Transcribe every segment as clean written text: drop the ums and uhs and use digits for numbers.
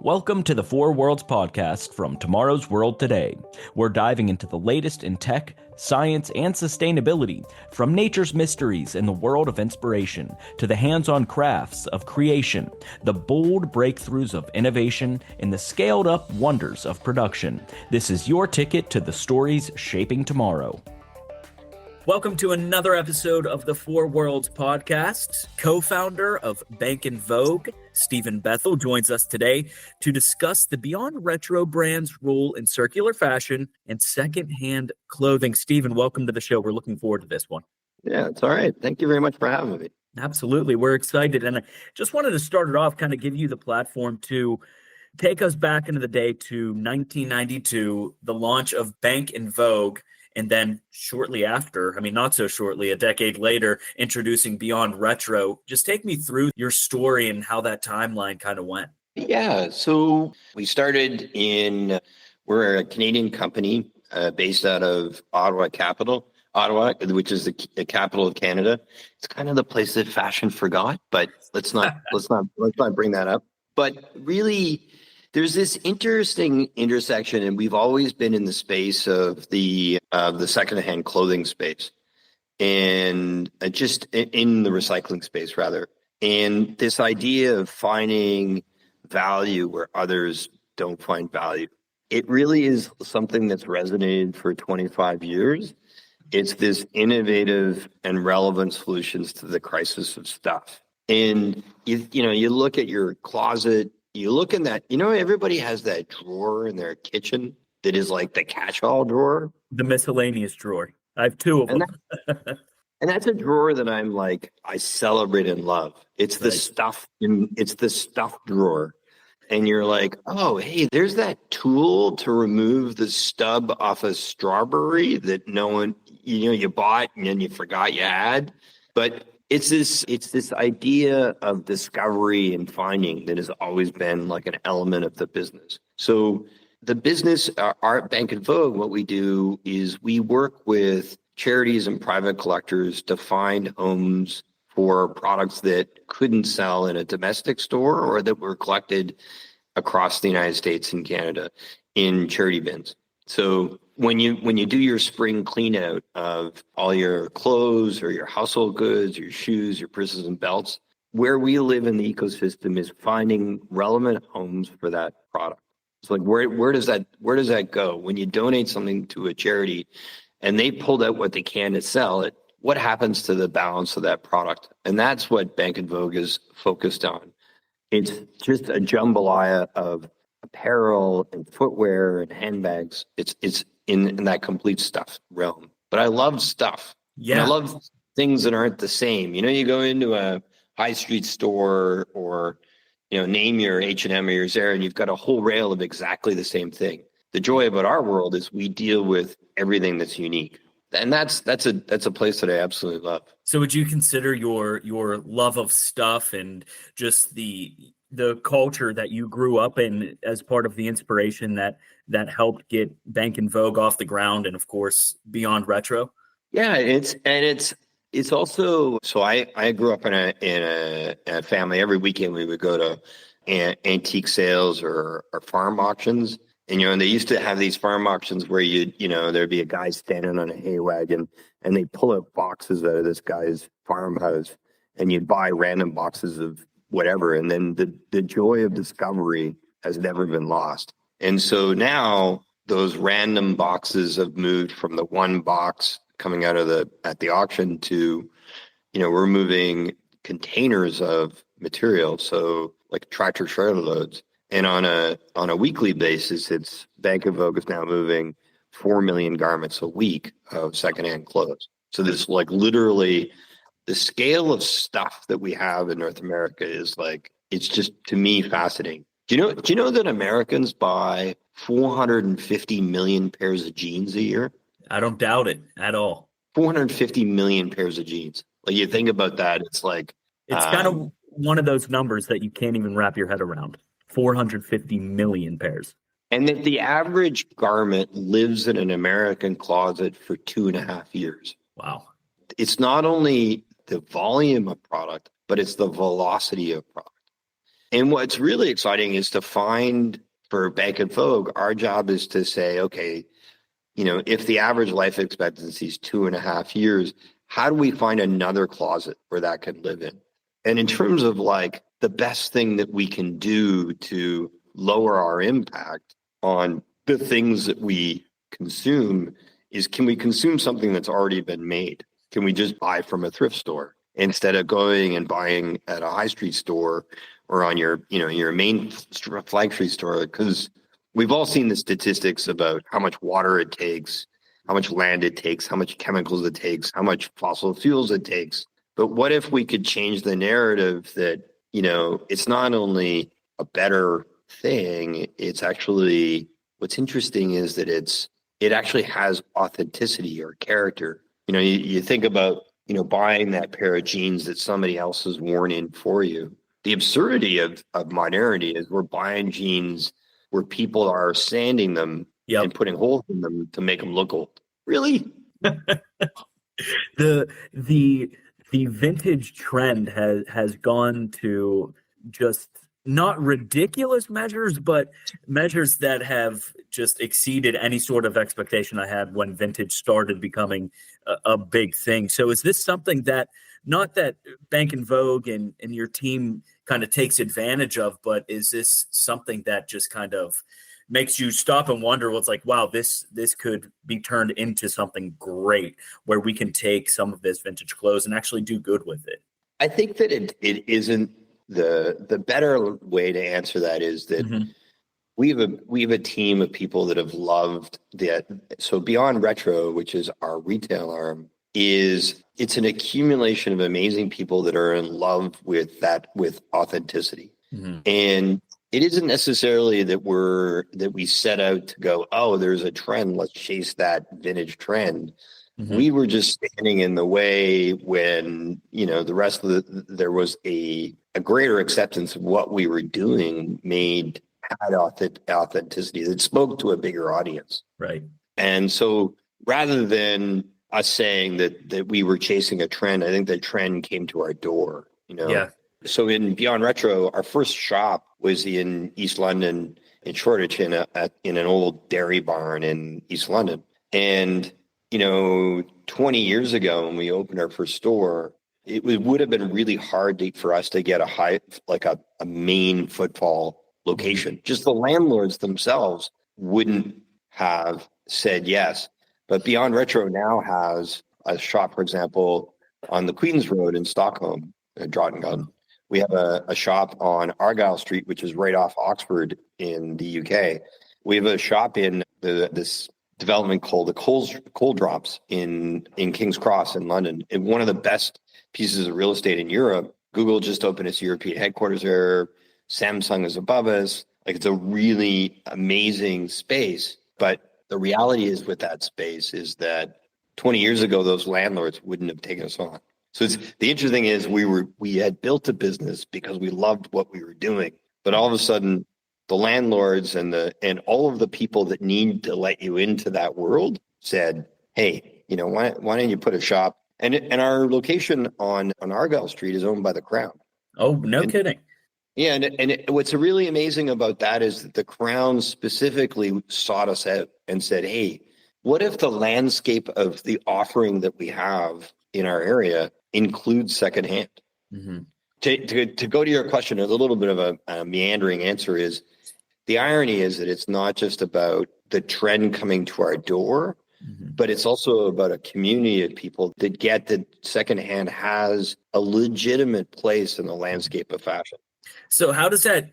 Welcome to the Four Worlds podcast from Tomorrow's World Today. We're diving into the latest in tech, science, and sustainability, from nature's mysteries in the world of inspiration to the hands-on crafts of creation, the bold breakthroughs of innovation, and the scaled-up wonders of production. This is your ticket to the stories shaping tomorrow. Welcome to another episode of the Four Worlds podcast. Co-founder of Bank and Vogue, Steven Bethell, joins us today to discuss the Beyond Retro brand's role in circular fashion and secondhand clothing. Steven, welcome to the show. We're looking forward to this one. Yeah, it's all right. Thank you very much for having me. Absolutely. We're excited. And I just wanted to start it off, kind of give you the platform to take us back into the day to 1992, the launch of Bank and Vogue. And then shortly after, not so shortly, a decade later, introducing Beyond Retro. Just take me through your story and how that timeline kind of went. Yeah, so we started we're a Canadian company based out of Ottawa, which is the capital of Canada. It's kind of the place that fashion forgot, but let's not bring that up. But really, there's this interesting intersection, and we've always been in the space of the secondhand clothing space, and just in the recycling space rather. And this idea of finding value where others don't find value, it really is something that's resonated for 25 years. It's this innovative and relevant solutions to the crisis of stuff. And you look at your closet. You look in that, everybody has that drawer in their kitchen that is like the catch-all drawer. The miscellaneous drawer. I have two of them. And that's a drawer that I'm like, I celebrate and love. It's the stuff, it's the stuff drawer. And you're like, oh, hey, there's that tool to remove the stub off a strawberry that no one, you bought and then you forgot you had. But it's this idea of discovery and finding that has always been like an element of the business. So the business, our Bank and Vogue, what we do is we work with charities and private collectors to find homes for products that couldn't sell in a domestic store or that were collected across the United States and Canada in charity bins. So when you do your spring clean out of all your clothes or your household goods, your shoes, your purses and belts, where we live in the ecosystem is finding relevant homes for that product. It's like where does that go? When you donate something to a charity and they pulled out what they can to sell it, what happens to the balance of that product? And that's what Bank and Vogue is focused on. It's just a jambalaya of apparel and footwear and handbags. It's in that complete stuff realm. But I love stuff. Yeah. And I love things that aren't the same. You go into a high street store or, name your H&M or your Zara, and you've got a whole rail of exactly the same thing. The joy about our world is we deal with everything that's unique. And that's a place that I absolutely love. So would you consider your love of stuff and just the culture that you grew up in as part of the inspiration that helped get Bank and Vogue off the ground, and of course Beyond Retro? Yeah, it's also, so I grew up in a family. Every weekend we would go to antique sales or farm auctions. And, they used to have these farm auctions where there'd be a guy standing on a hay wagon and they pull out boxes out of this guy's farmhouse and you'd buy random boxes of whatever. And then the joy of discovery has never been lost. And so now those random boxes have moved from the one box coming out of at the auction to, we're moving containers of material. So like tractor trailer loads. And on a weekly basis, it's Bank of Vogue is now moving 4 million garments a week of secondhand clothes. So there's like literally the scale of stuff that we have in North America is like, it's just, to me, fascinating. Do you know that Americans buy 450 million pairs of jeans a year? I don't doubt it at all. 450 million pairs of jeans. Like you think about that, it's like it's kind of one of those numbers that you can't even wrap your head around. 450 million pairs. And that the average garment lives in an American closet for 2.5 years. Wow. It's not only the volume of product, but it's the velocity of product. And what's really exciting is to find for Bank and Vogue, our job is to say, okay, if the average life expectancy is 2.5 years, how do we find another closet where that can live in? And in terms of like the best thing that we can do to lower our impact on the things that we consume is, can we consume something that's already been made? Can we just buy from a thrift store instead of going and buying at a high street store or on your main flagship store? Because we've all seen the statistics about how much water it takes, how much land it takes, how much chemicals it takes, how much fossil fuels it takes. But what if we could change the narrative that, it's not only a better thing, it's actually, what's interesting is that it actually has authenticity or character. You think about, buying that pair of jeans that somebody else has worn in for you. The absurdity of modernity is we're buying jeans where people are sanding them and putting holes in them to make them look old. Really? The vintage trend has gone to just not ridiculous measures, but measures that have just exceeded any sort of expectation I had when vintage started becoming a big thing. So is this something that, not that Bank and Vogue and your team kind of takes advantage of, but is this something that just kind of makes you stop and wonder what's like, wow, this could be turned into something great where we can take some of this vintage clothes and actually do good with it? I think that it isn't. The better way to answer that is that we have a team of people that have loved that. So Beyond Retro, which is our retail arm, it's an accumulation of amazing people that are in love with authenticity. And it isn't necessarily that we set out to go, oh, there's a trend, let's chase that vintage trend. We were just standing in the way when, the rest of there was a greater acceptance of what we were doing had authenticity that spoke to a bigger audience. Right. And so rather than us saying that we were chasing a trend, I think the trend came to our door, Yeah. So in Beyond Retro, our first shop was in East London in Shoreditch in an old dairy barn in East London. And 20 years ago when we opened our first store, it would have been really hard for us to get a main footfall location. Just the landlords themselves wouldn't have said yes. But Beyond Retro now has a shop, for example, on the Queens Road in Stockholm, Drottningholm. We have a shop on Argyle Street, which is right off Oxford in the UK. We have a shop in this development called the Coal Drops in King's Cross in London. And one of the best pieces of real estate in Europe. Google just opened its European headquarters there. Samsung is above us. It's a really amazing space. But the reality is with that space is that 20 years ago, those landlords wouldn't have taken us on. So the interesting is we had built a business because we loved what we were doing. But all of a sudden, the landlords and all of the people that need to let you into that world said, hey, why don't you put a shop? And our location on Argyle Street is owned by the Crown. Oh, no kidding. Yeah. And what's really amazing about that is that the Crown specifically sought us out and said, hey, what if the landscape of the offering that we have in our area includes secondhand? To go to your question, a little bit of a meandering answer is, the irony is that it's not just about the trend coming to our door, but it's also about a community of people that get that secondhand has a legitimate place in the landscape of fashion. So how does that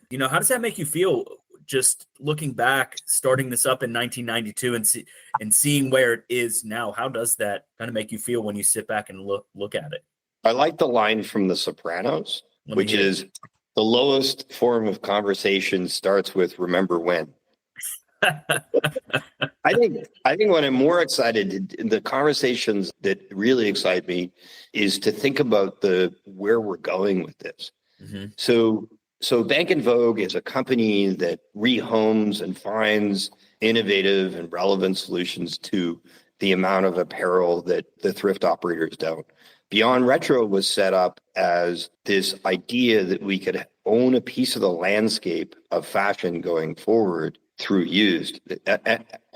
make you feel, just looking back, starting this up in 1992 and seeing where it is now? How does that kind of make you feel when you sit back and look at it? I like the line from The Sopranos, which is, the lowest form of conversation starts with "remember when." I think when I'm more excited, the conversations that really excite me is to think about where we're going with this. So Bank and Vogue is a company that rehomes and finds innovative and relevant solutions to the amount of apparel that the thrift operators don't. Beyond Retro was set up as this idea that we could own a piece of the landscape of fashion going forward through used,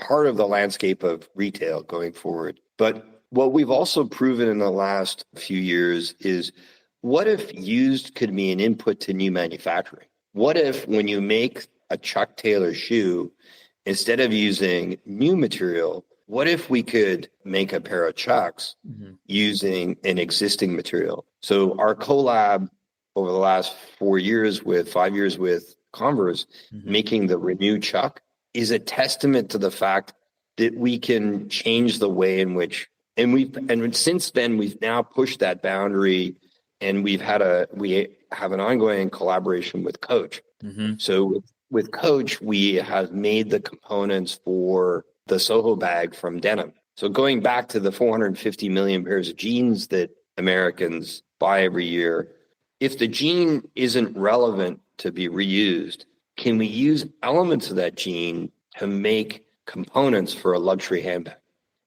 part of the landscape of retail going forward. But what we've also proven in the last few years is, what if used could be an input to new manufacturing? What if when you make a Chuck Taylor shoe, instead of using new material, what if we could make a pair of Chucks using an existing material? So our collab over the last 5 years with Converse, making the Renew Chuck, is a testament to the fact that we can change the way in which, and since then we've now pushed that boundary, and we have an ongoing collaboration with Coach. So with Coach, we have made the components for the Soho bag from denim. So going back to the 450 million pairs of jeans that Americans buy every year, if the jean isn't relevant to be reused, can we use elements of that jean to make components for a luxury handbag?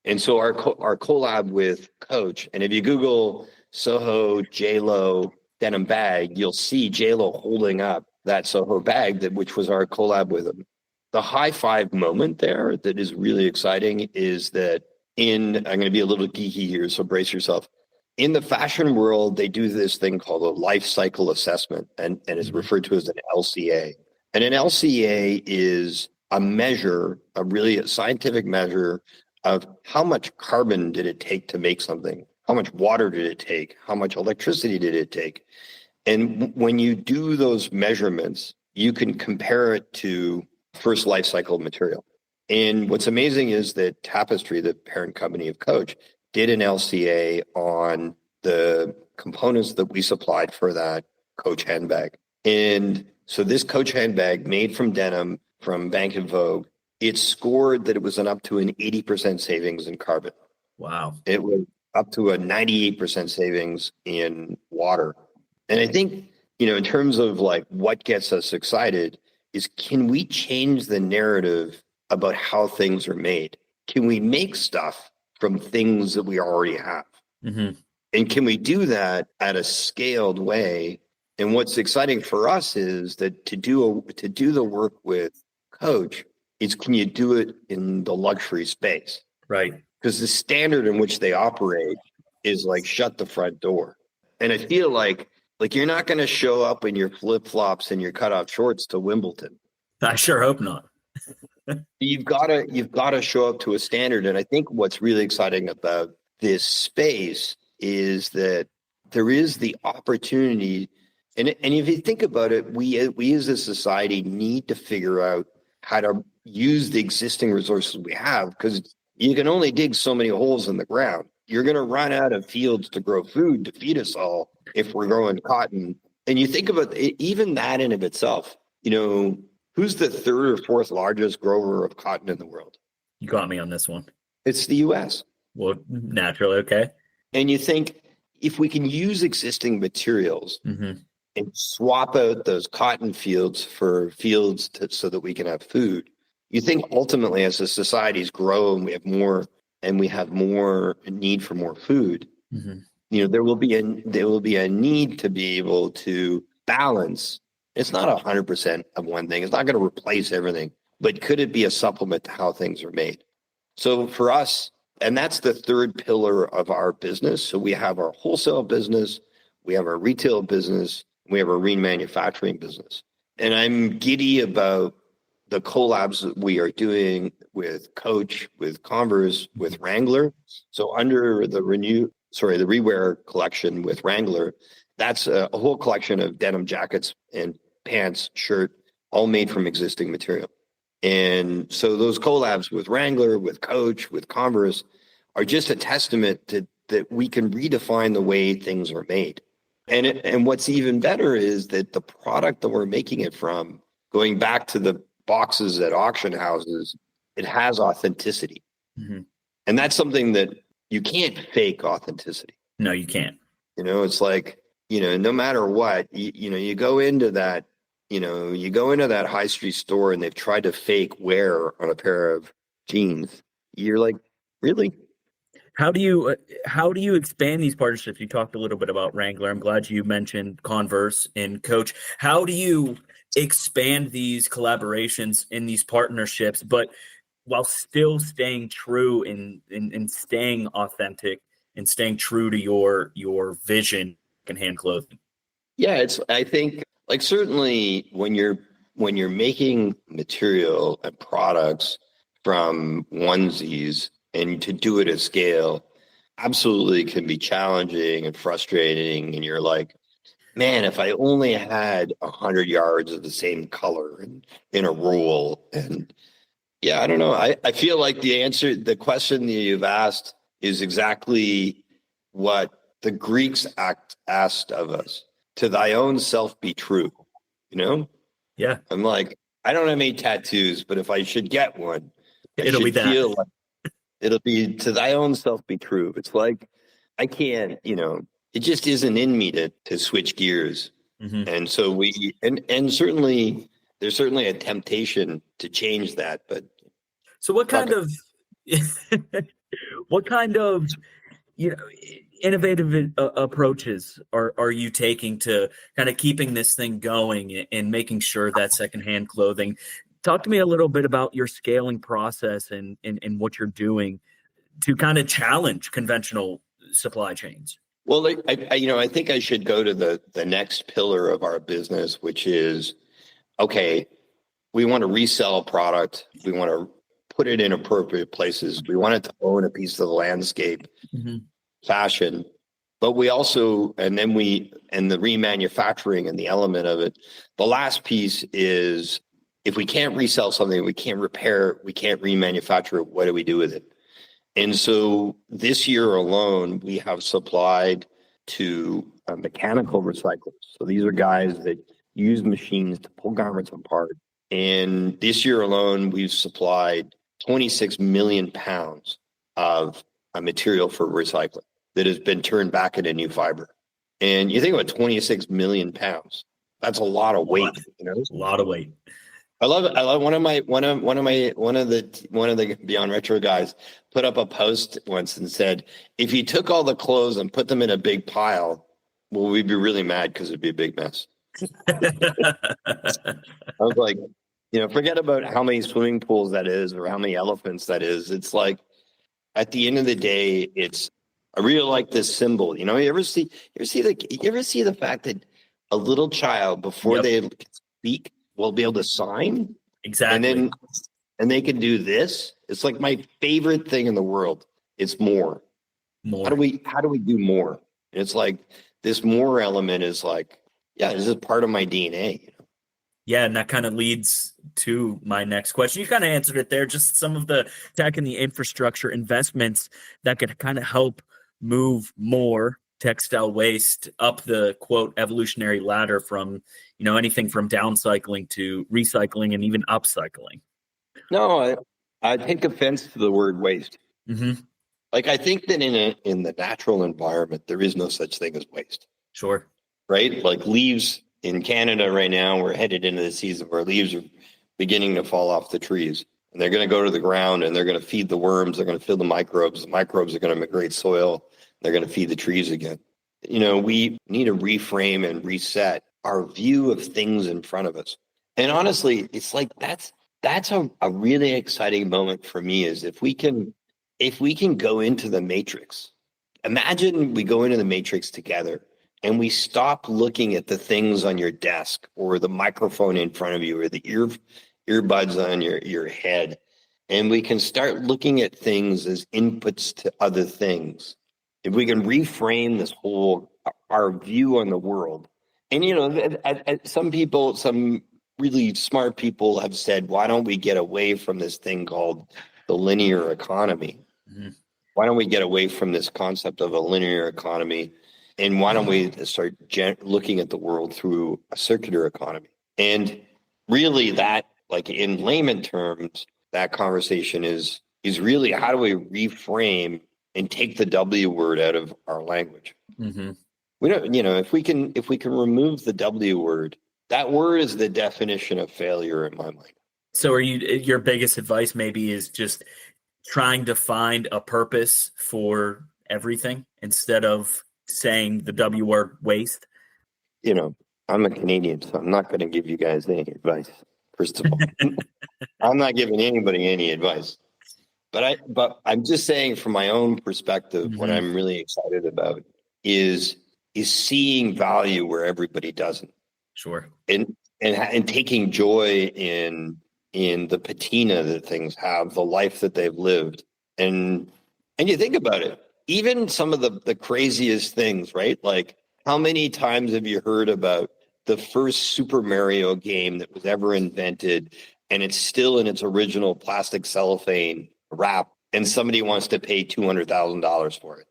And so our collab with Coach, and if you Google Soho J-Lo denim bag, you'll see J-Lo holding up that Soho bag, which was our collab with them. The high five moment there that is really exciting is that I'm going to be a little geeky here, so brace yourself. In the fashion world, they do this thing called a life cycle assessment, and is referred to as an LCA. And an LCA is a measure, a scientific measure of how much carbon did it take to make something, how much water did it take, how much electricity did it take. And when you do those measurements, you can compare it to first life cycle material. And what's amazing is that Tapestry, the parent company of Coach, did an LCA on the components that we supplied for that Coach handbag. And so this Coach handbag, made from denim from Bank and Vogue, it scored that it was up to an 80% savings in carbon. Wow. It was up to a 98% savings in water. And I think, in terms of like what gets us excited is, can we change the narrative about how things are made? Can we make stuff from things that we already have? And can we do that at a scaled way? And what's exciting for us is that to do the work with Coach is, can you do it in the luxury space? Right. Because the standard in which they operate is like, shut the front door. And I feel like you're not going to show up in your flip-flops and your cutoff shorts to Wimbledon. I sure hope not. You've got to show up to a standard. And I think what's really exciting about this space is that there is the opportunity. And if you think about it, we as a society need to figure out how to use the existing resources we have, because you can only dig so many holes in the ground. You're going to run out of fields to grow food to feed us all if we're growing cotton. And you think about it, even that in of itself, who's the third or fourth largest grower of cotton in the world? You got me on this one. It's the US. Well, naturally, okay. And you think, if we can use existing materials and swap out those cotton fields for fields so that we can have food, you think ultimately, as the societies grow and we have more need for more food, there will be a need to be able to balance. It's not 100% of one thing. It's not going to replace everything, but could it be a supplement to how things are made? So for us, and that's the third pillar of our business. So we have our wholesale business, we have our retail business, we have our remanufacturing business. And I'm giddy about the collabs that we are doing with Coach, with Converse, with Wrangler. So under the Rewear collection with Wrangler, that's a whole collection of denim jackets and pants, shirt, all made from existing material. And so those collabs with Wrangler, with Coach, with Converse are just a testament to that we can redefine the way things are made. And what's even better is that the product that we're making it from, going back to the boxes at auction houses, it has authenticity. And that's something that you can't fake authenticity. No, you can't. It's like, no matter what, you go into that, high street store and they've tried to fake wear on a pair of jeans. You're like, really? How do you expand these partnerships? You talked a little bit about Wrangler. I'm glad you mentioned Converse and Coach. How do you expand these collaborations and these partnerships, but while still staying true and staying authentic and staying true to your vision in hand clothing? Yeah, I think like certainly when you're making material and products from onesies and to do it at scale, absolutely can be challenging and frustrating. And you're like, man, if I only had 100 yards of the same color in a roll. And yeah, I don't know. I feel like the question that you've asked is exactly what the Greeks asked of us. To thy own self be true, you know? Yeah, I'm like, I don't have any tattoos, but if I should get one, I it'll be should that. feel like it'll be to thy own self be true. It's like I can't, it just isn't in me to switch gears. Mhm. And so and certainly there's certainly a temptation to change that, but So what kind of what kind of you know innovative approaches are you taking to kind of keeping this thing going and making sure that secondhand clothing? Talk to me a little bit about your scaling process and what you're doing to kind of challenge conventional supply chains. well, like I think I should go to the next pillar of our business, which is okay. We want to resell a product. We want to put it in appropriate places. We want it to own a piece of the landscape, fashion, but we also, and the remanufacturing and the element of it. The last piece is if we can't resell something, we can't repair, we can't remanufacture it. What do we do with it? And so this year alone, we have supplied to mechanical recyclers. So these are guys that use machines to pull garments apart. And this year alone, we've supplied 26 million pounds of a material for recycling that has been turned back into new fiber. And you think about 26 million pounds. That's a lot of weight, A lot of weight. I love it. I love one of the Beyond Retro guys put up a post once and said, if you took all the clothes and put them in a big pile, well, we'd be really mad because it'd be a big mess. I was like, forget about how many swimming pools that is or how many elephants that is. It's like at the end of the day, I really like this symbol. You ever see the fact that a little child before they speak will be able to sign? Exactly. And they can do this. It's like my favorite thing in the world. It's more. How do we do more? And it's like this more element is like, yeah, this is part of my DNA. Yeah, and that kind of leads to my next question. You kind of answered it there, just some of the tech and the infrastructure investments that could kind of help move more textile waste up the quote evolutionary ladder from, anything from downcycling to recycling and even upcycling. No, I take offense to the word waste. Mm-hmm. Like I think that in the natural environment, there is no such thing as waste. Sure. Right? Like leaves in Canada right now, we're headed into the season where leaves are beginning to fall off the trees. And they're going to go to the ground and they're going to feed the worms. They're going to feed the microbes. The microbes are going to migrate soil. They're going to feed the trees again. We need to reframe and reset our view of things in front of us. And honestly, it's like that's a really exciting moment for me is if we can go into the matrix. Imagine we go into the matrix together and we stop looking at the things on your desk or the microphone in front of you or the earbuds on your head. And we can start looking at things as inputs to other things. If we can reframe this our view on the world. And, some really smart people have said, why don't we get away from this thing called the linear economy? Mm-hmm. Why don't we get away from this concept of a linear economy? And why don't we start looking at the world through a circular economy? And really that, like in layman terms, that conversation is really how do we reframe and take the W word out of our language? Mm-hmm. We don't, if we can remove the W word, that word is the definition of failure in my mind. So your biggest advice maybe is just trying to find a purpose for everything instead of saying the W word, waste? I'm a Canadian, so I'm not going to give you guys any advice. First of all, I'm not giving anybody any advice. But I'm just saying from my own perspective, what I'm really excited about is seeing value where everybody doesn't. Sure. And taking joy in the patina that things have, the life that they've lived. And you think about it, even some of the craziest things, right? Like, how many times have you heard about the first Super Mario game that was ever invented, and it's still in its original plastic cellophane wrap, and somebody wants to pay $200,000 for it?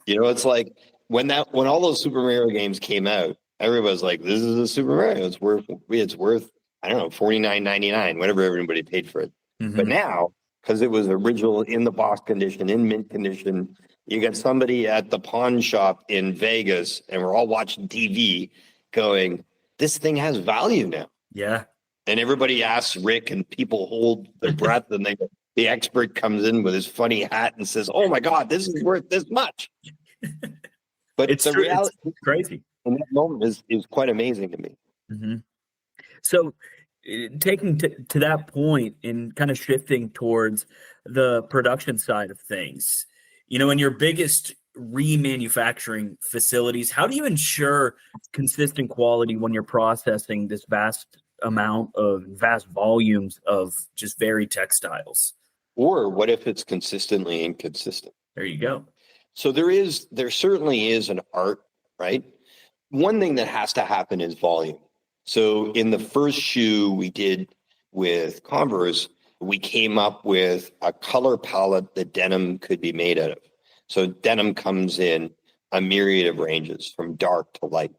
It's like when all those Super Mario games came out, everybody's like, "This is a Super Mario. It's worth I don't know, $49.99, whatever everybody paid for it." But now, because it was original in the box condition, in mint condition, you got somebody at the pawn shop in Vegas, and we're all watching TV, going, "This thing has value now." Yeah. And everybody asks Rick, and people hold their breath, and the expert comes in with his funny hat and says, "Oh my God, this is worth this much." But it's the true. reality, it's crazy. in that moment is quite amazing to me. So taking to that point and kind of shifting towards the production side of things, in your biggest remanufacturing facilities, how do you ensure consistent quality when you're processing this vast volumes of just varied textiles? Or what if it's consistently inconsistent? There you go. So there certainly is an art, right? One thing that has to happen is volume. So in the first shoe we did with Converse, we came up with a color palette that denim could be made out of. So denim comes in a myriad of ranges from dark to light.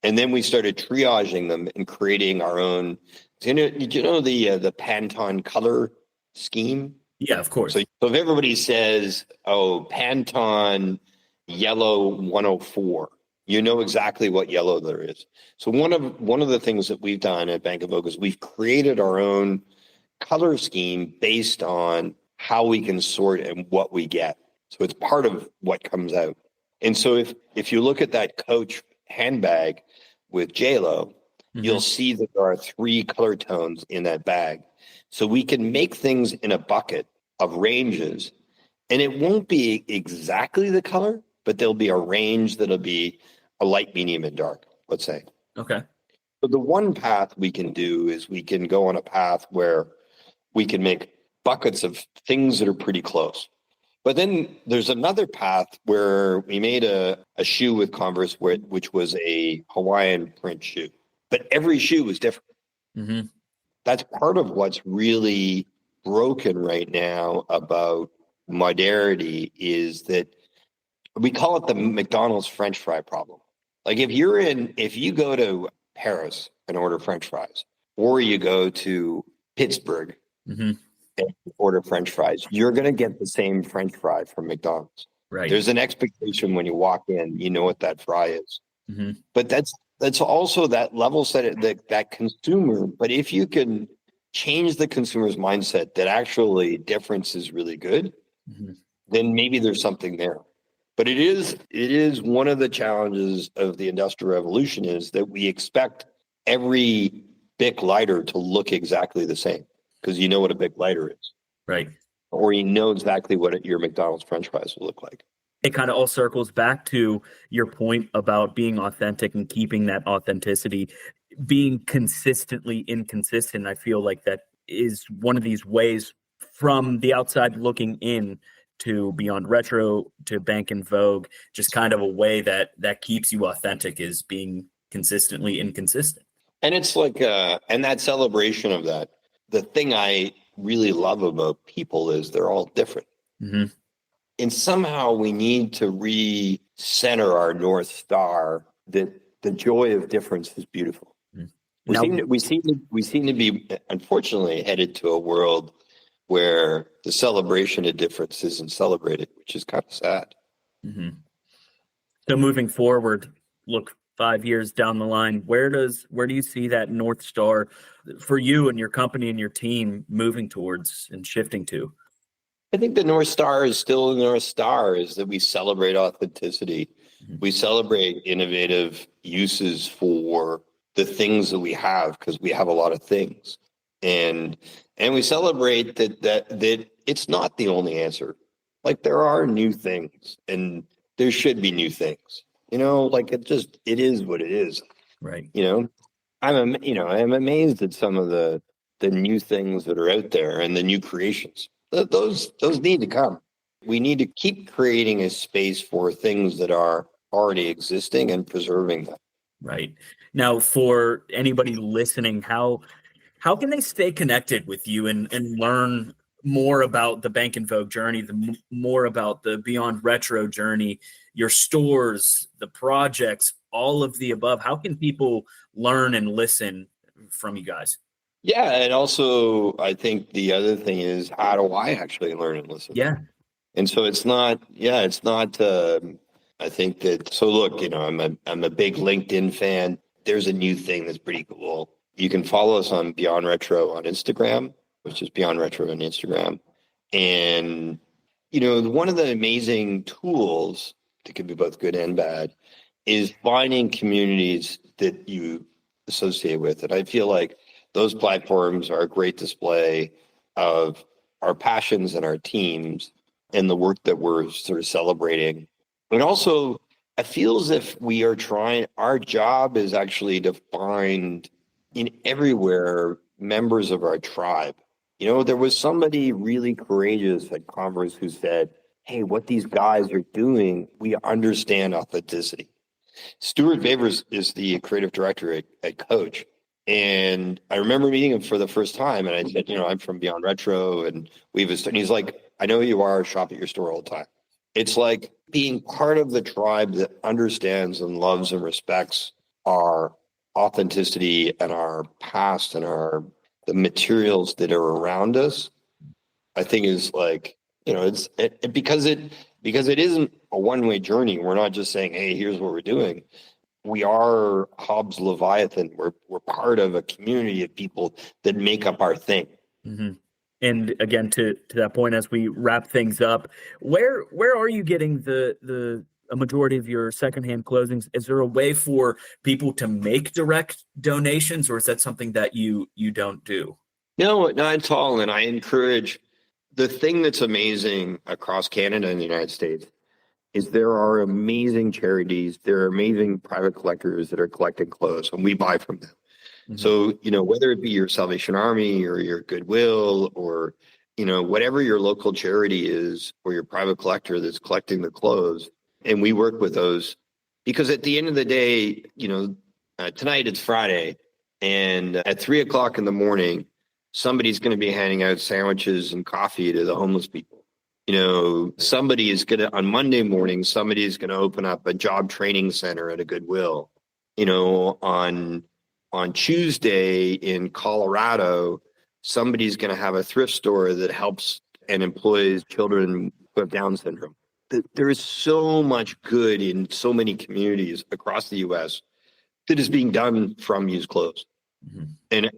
And then we started triaging them and creating our own. Did you know the Pantone color scheme? Yeah, of course. So if everybody says, "Oh, Pantone yellow 104," you know exactly what yellow there is. So one of the things that we've done at Bank of Vogue is we've created our own color scheme based on how we can sort and what we get. So it's part of what comes out. And so if you look at that Coach handbag with JLo, you'll see that there are 3 color tones in that bag. So we can make things in a bucket of ranges, and it won't be exactly the color, but there'll be a range that'll be a light, medium, and dark, let's say. Okay. But the one path we can do is we can go on a path where we can make buckets of things that are pretty close. But then there's another path where we made a shoe with Converse, which was a Hawaiian print shoe. But every shoe was different. That's part of what's really broken right now about modernity, is that we call it the McDonald's French fry problem. Like if you go to Paris and order French fries, or you go to Pittsburgh and order French fries, you're going to get the same French fry from McDonald's. Right. There's an expectation when you walk in, you know what that fry is. But that's also that level set, that consumer. But if you can change the consumer's mindset that actually difference is really good, then maybe there's something there. But it is one of the challenges of the Industrial Revolution, is that we expect every Bic lighter to look exactly the same, because you know what a Bic lighter is. Right. Or you know exactly what your McDonald's French fries will look like. It kind of all circles back to your point about being authentic and keeping that authenticity, being consistently inconsistent. I feel like that is one of these ways from the outside looking in to Beyond Retro to Bank and Vogue, just kind of a way that keeps you authentic, is being consistently inconsistent. And it's like, and that celebration of that, the thing I really love about people is they're all different. And somehow we need to recenter our North Star, that the joy of difference is beautiful. We seem to be, unfortunately, headed to a world where the celebration of difference isn't celebrated, which is kind of sad. So moving forward, look 5 years down the line, where do you see that North Star for you and your company and your team moving towards and shifting to? I think the North Star is still the North Star, is that we celebrate authenticity. We celebrate innovative uses for the things that we have, because we have a lot of things. And we celebrate that it's not the only answer. Like, there are new things, and there should be new things. Like, it is what it is. Right. I'm amazed at some of the new things that are out there and the new creations. Those need to come. We need to keep creating a space for things that are already existing and preserving them. Right. Now, for anybody listening, how can they stay connected with you and learn more about the Bank and Vogue journey, more about the Beyond Retro journey, your stores, the projects, all of the above? How can people learn and listen from you guys? Yeah, and also I think the other thing is, how do I actually learn and listen? Yeah. And so it's not. I think that. So look, I'm a big LinkedIn fan. There's a new thing that's pretty cool. You can follow us on Beyond Retro on Instagram, which is Beyond Retro on Instagram. And one of the amazing tools that can be both good and bad is finding communities that you associate with. And I feel like those platforms are a great display of our passions and our teams and the work that we're sort of celebrating. And also, I feel as if our job is actually to find in everywhere members of our tribe. There was somebody really courageous at Converse who said, hey, what these guys are doing, we understand authenticity. Stuart Favors is the creative director at Coach. And I remember meeting him for the first time, and I said, I'm from Beyond Retro, and and he's like, I know who you are, shop at your store all the time. It's like being part of the tribe that understands and loves and respects our authenticity and our past and the materials that are around us. I think is like, because it isn't a one-way journey. We're not just saying, hey, here's what we're doing. We are Hobbes Leviathan. We're part of a community of people that make up our thing. Mm-hmm. And again, to that point, as we wrap things up, where are you getting a majority of your secondhand clothing? Is there a way for people to make direct donations, or is that something that you don't do? No, not at all. And I encourage, the thing that's amazing across Canada and the United States is there are amazing charities, there are amazing private collectors that are collecting clothes, and we buy from them. Mm-hmm. So, whether it be your Salvation Army or your Goodwill or, whatever your local charity is, or your private collector that's collecting the clothes, and we work with those, because at the end of the day, tonight it's Friday, and at 3:00 in the morning, somebody's going to be handing out sandwiches and coffee to the homeless people. Somebody is going to, on Monday morning, somebody is going to open up a job training center at a Goodwill. On Tuesday in Colorado, somebody's going to have a thrift store that helps and employs children who have Down syndrome. There is so much good in so many communities across the U.S. that is being done from used clothes. Mm-hmm. And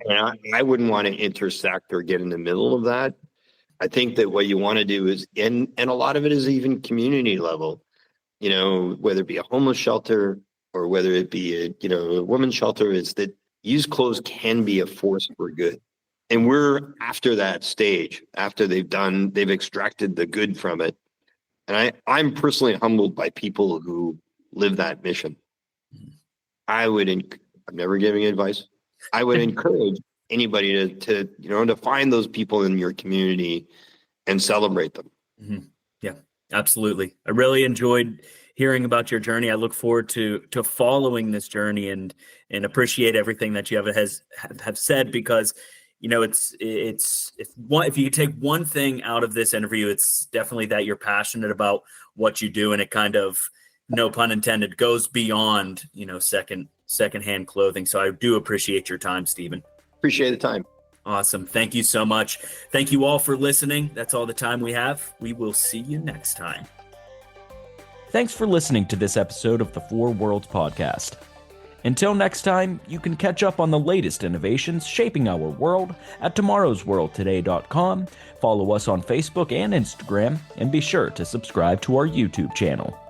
I wouldn't want to intersect or get in the middle of that. I think that what you want to do is, and a lot of it is even community level, whether it be a homeless shelter or whether it be a women's shelter, is that used clothes can be a force for good. And we're after that stage, after they've extracted the good from it. And I'm personally humbled by people who live that mission. I'm never giving advice. I would encourage anybody to find those people in your community and celebrate them. Mm-hmm. Yeah, absolutely. I really enjoyed hearing about your journey. I look forward to following this journey and appreciate everything that you have said, because if you take one thing out of this interview, it's definitely that you're passionate about what you do, and it kind of, no pun intended, goes beyond secondhand clothing. So I do appreciate your time, Steven. Appreciate the time. Awesome. Thank you so much. Thank you all for listening. That's all the time we have. We will see you next time. Thanks for listening to this episode of the Four Worlds podcast. Until next time, you can catch up on the latest innovations shaping our world at tomorrowsworldtoday.com. Follow us on Facebook and Instagram, and be sure to subscribe to our YouTube channel.